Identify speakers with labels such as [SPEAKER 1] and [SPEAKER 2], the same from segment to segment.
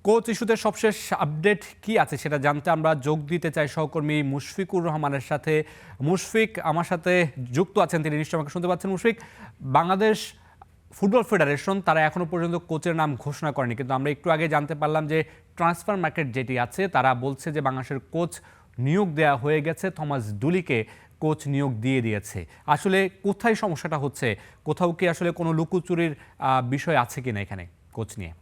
[SPEAKER 1] Coach ইস্যুতে সবশেষ update কি আছে সেটা জানতে আমরা যোগ দিতে চাই সহকর্মী মুশফিকুর রহমানের সাথে। মুশফিক আমার সাথে যুক্ত আছেন, তিনি নিশ্চয়ই আমাকে শুনতে পাচ্ছেন। মুশফিক, বাংলাদেশ ফুটবল ফেডারেশন তারা এখনো পর্যন্ত কোচের নাম ঘোষণা করেনি, কিন্তু আমরা একটু আগে জানতে পারলাম যে ট্রান্সফার মার্কেট যেটি আছে তারা বলছে যে বাংলাদেশের কোচ নিয়োগ দেওয়া হয়ে গেছে, থমাস ডুলিকে কোচ নিয়োগ দিয়ে দিয়েছে। আসলে কোথায় সমস্যাটা হচ্ছে? কোথাও কি আসলে কোনো লুকোচুরির বিষয় আছে কিনা এখানে কোচ নিয়ে?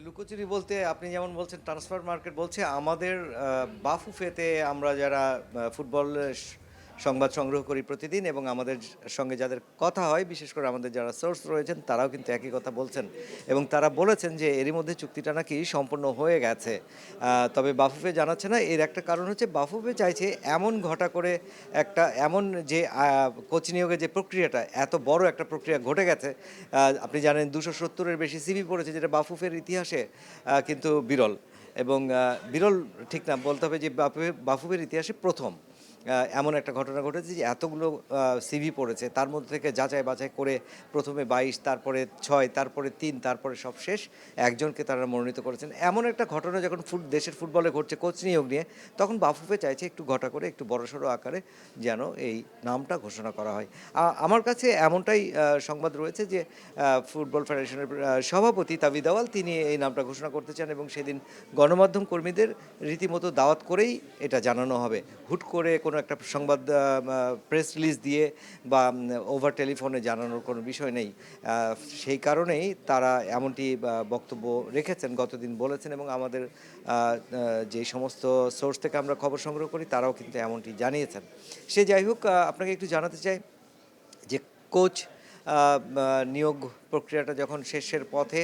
[SPEAKER 2] লুকোচুরি বলতে আপনি যেমন বলছেন ট্রান্সফার মার্কেট বলছে আমাদের বাফুফেতে আমরা যারা ফুটবল সংবাদ সংগ্রহ করি প্রতিদিন এবং আমাদের সঙ্গে যাদের কথা হয়, বিশেষ করে আমাদের যারা সোর্স রয়েছেন তারাও কিন্তু একই কথা বলছেন এবং তারা বলেছেন যে এরই মধ্যে চুক্তিটা নাকি সম্পূর্ণ হয়ে গেছে। তবে বাফুফে জানাচ্ছে না। এর একটা কারণ হচ্ছে বাফুফে চাইছে এমন ঘটা করে এমন যে কোচ নিয়োগের যে প্রক্রিয়াটা, এত বড় একটা প্রক্রিয়া ঘটে গেছে। আপনি জানেন 270-এর বেশি সিভি পড়েছে, যেটা বাফুফের ইতিহাসে কিন্তু বিরল। এবং বিরল ঠিক না, বলতে হবে যে বাফুফের ইতিহাসে প্রথম এমন একটা ঘটনা ঘটেছে যে এতগুলো সিভি পড়েছে, তার মধ্যে থেকে যাচাই বাছাই করে প্রথমে 22, তারপরে 6, তারপরে 3, তারপরে সব শেষ একজনকে তারা মনোনীত করেছেন। এমন একটা ঘটনা যখন দেশের ফুটবলে ঘটছে কোচ নিয়োগ নিয়ে, তখন বাফুফে চাইছে একটু ঘটা করে, একটু বড়সড় আকারে যেন এই নামটা ঘোষণা করা হয়। আমার কাছে এমনটাই সংবাদ রয়েছে যে ফুটবল ফেডারেশনের সভাপতি তাবিদ আওয়াল তিনি এই নামটা ঘোষণা করতে চান এবং সেদিন গণমাধ্যম কর্মীদের রীতিমতো দাওয়াত করেই এটা জানানো হবে। হুট করে কোনো একটা সংবাদ প্রেস রিলিজ দিয়ে বা ওভার টেলিফোনে জানানোর কোনো বিষয় নেই। সেই কারণেই তারা এমনটি বক্তব্য রেখেছেন, গতদিন বলেছেন এবং আমাদের যে সমস্ত সোর্স থেকে আমরা খবর সংগ্রহ করি তারাও কিন্তু এমনটি জানিয়েছেন। সে যাই হোক, আপনাকে একটু জানাতে চাই যে কোচ নিয়োগ প্রক্রিয়াটা যখন শেষের পথে,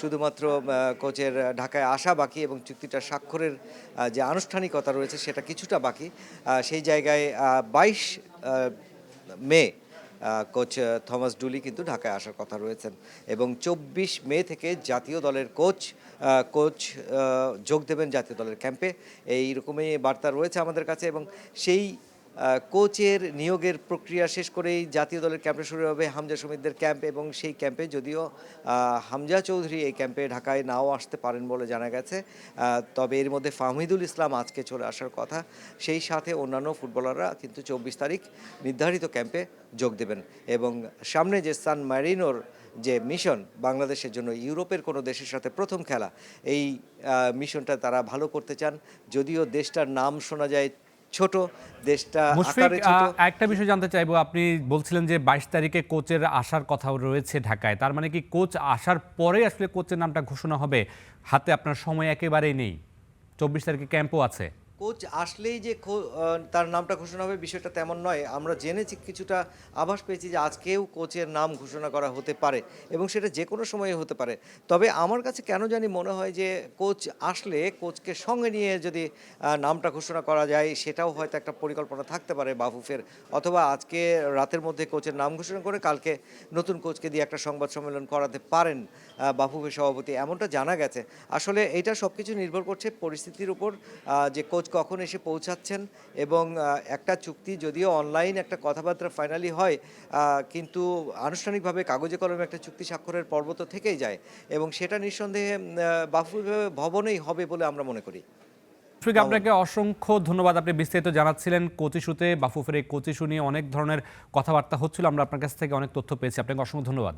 [SPEAKER 2] শুধুমাত্র কোচের ঢাকায় আসা বাকি এবং চুক্তিটা স্বাক্ষরের যে আনুষ্ঠানিকতা রয়েছে সেটা কিছুটা বাকি। সেই জায়গায় 22 মে কোচ থমাস ডুলি কিন্তু ঢাকায় আসার কথা রয়েছেন এবং 24 মে থেকে জাতীয় দলের কোচ যোগ দেবেন জাতীয় দলের ক্যাম্পে। এইরকমই বার্তা রয়েছে আমাদের কাছে এবং সেই কোচের নিয়োগের প্রক্রিয়া শেষ করেই জাতীয় দলের ক্যাম্পে শুরু হবে হামজা শমীদদের ক্যাম্প এবং সেই ক্যাম্পে যদিও হামজা চৌধুরী এই ক্যাম্পে ঢাকায় নাও আসতে পারেন বলে জানা গেছে, তবে এর মধ্যে ফাহমিদুল ইসলাম আজকে চলে আসার কথা। সেই সাথে অন্যান্য ফুটবলাররা কিন্তু 24 তারিখ নির্ধারিত ক্যাম্পে যোগ দেবেন এবং সামনে যে সান ম্যারিনোর যে মিশন বাংলাদেশের জন্য, ইউরোপের কোনো দেশের সাথে প্রথম খেলা, এই মিশনটা তারা ভালো করতে চান। যদিও দেশটার নাম শোনা যায় ছোট, দেশটা আকারে ছোট।
[SPEAKER 1] একটা বিষয় জানতে চাইবো, আপনি বলছিলেন যে 22 তারিখে কোচের আসার কথাও রয়েছে ঢাকায়, তার মানে কি কোচ আসার পরে আসলে কোচের নামটা ঘোষণা হবে? হাতে আপনার সময় একেবারেই নেই, 24 তারিখে ক্যাম্পও আছে।
[SPEAKER 2] কোচ আসলেই যে তার নামটা ঘোষণা হবে বিষয়টা তেমন নয়। আমরা জেনেছি, কিছুটা আভাস পেয়েছি যে আজকেও কোচের নাম ঘোষণা করা হতে পারে এবং সেটা যে কোনো সময়ে হতে পারে। তবে আমার কাছে কেন জানি মনে হয় যে কোচ আসলে কোচকে সঙ্গে নিয়ে যদি নামটা ঘোষণা করা যায়, সেটাও হয়তো একটা পরিকল্পনা থাকতে পারে বাফুফের। অথবা আজকে রাতের মধ্যে কোচের নাম ঘোষণা করে কালকে নতুন কোচকে দিয়ে একটা সংবাদ সম্মেলন করাতে পারেন বাফুফের সভাপতি, এমনটা জানা গেছে। আসলে এটা সব কিছু নির্ভর করছে পরিস্থিতির উপর, যে কোচ কখন এসে পৌঁছাচ্ছেন এবং একটা চুক্তি যদিও অনলাইন একটা কথাবার্তা ফাইনালি হয়, কিন্তু আনুষ্ঠানিকভাবে কাগজে কলমে একটা চুক্তি স্বাক্ষরের পর্ব তো থেকেই যায় এবং সেটা নিঃসন্দেহে বাফুফে ভবনেই হবে বলে আমরা মনে করি।
[SPEAKER 1] আপনাকে অসংখ্য ধন্যবাদ, আপনি বিস্তারিত জানাচ্ছিলেন কোচ ইস্যুতে। বাফুফের এই কোচ ইস্যু নিয়ে অনেক ধরনের কথাবার্তা হচ্ছিল, আমরা আপনার কাছ থেকে অনেক তথ্য পেয়েছি। আপনাকে অসংখ্য ধন্যবাদ।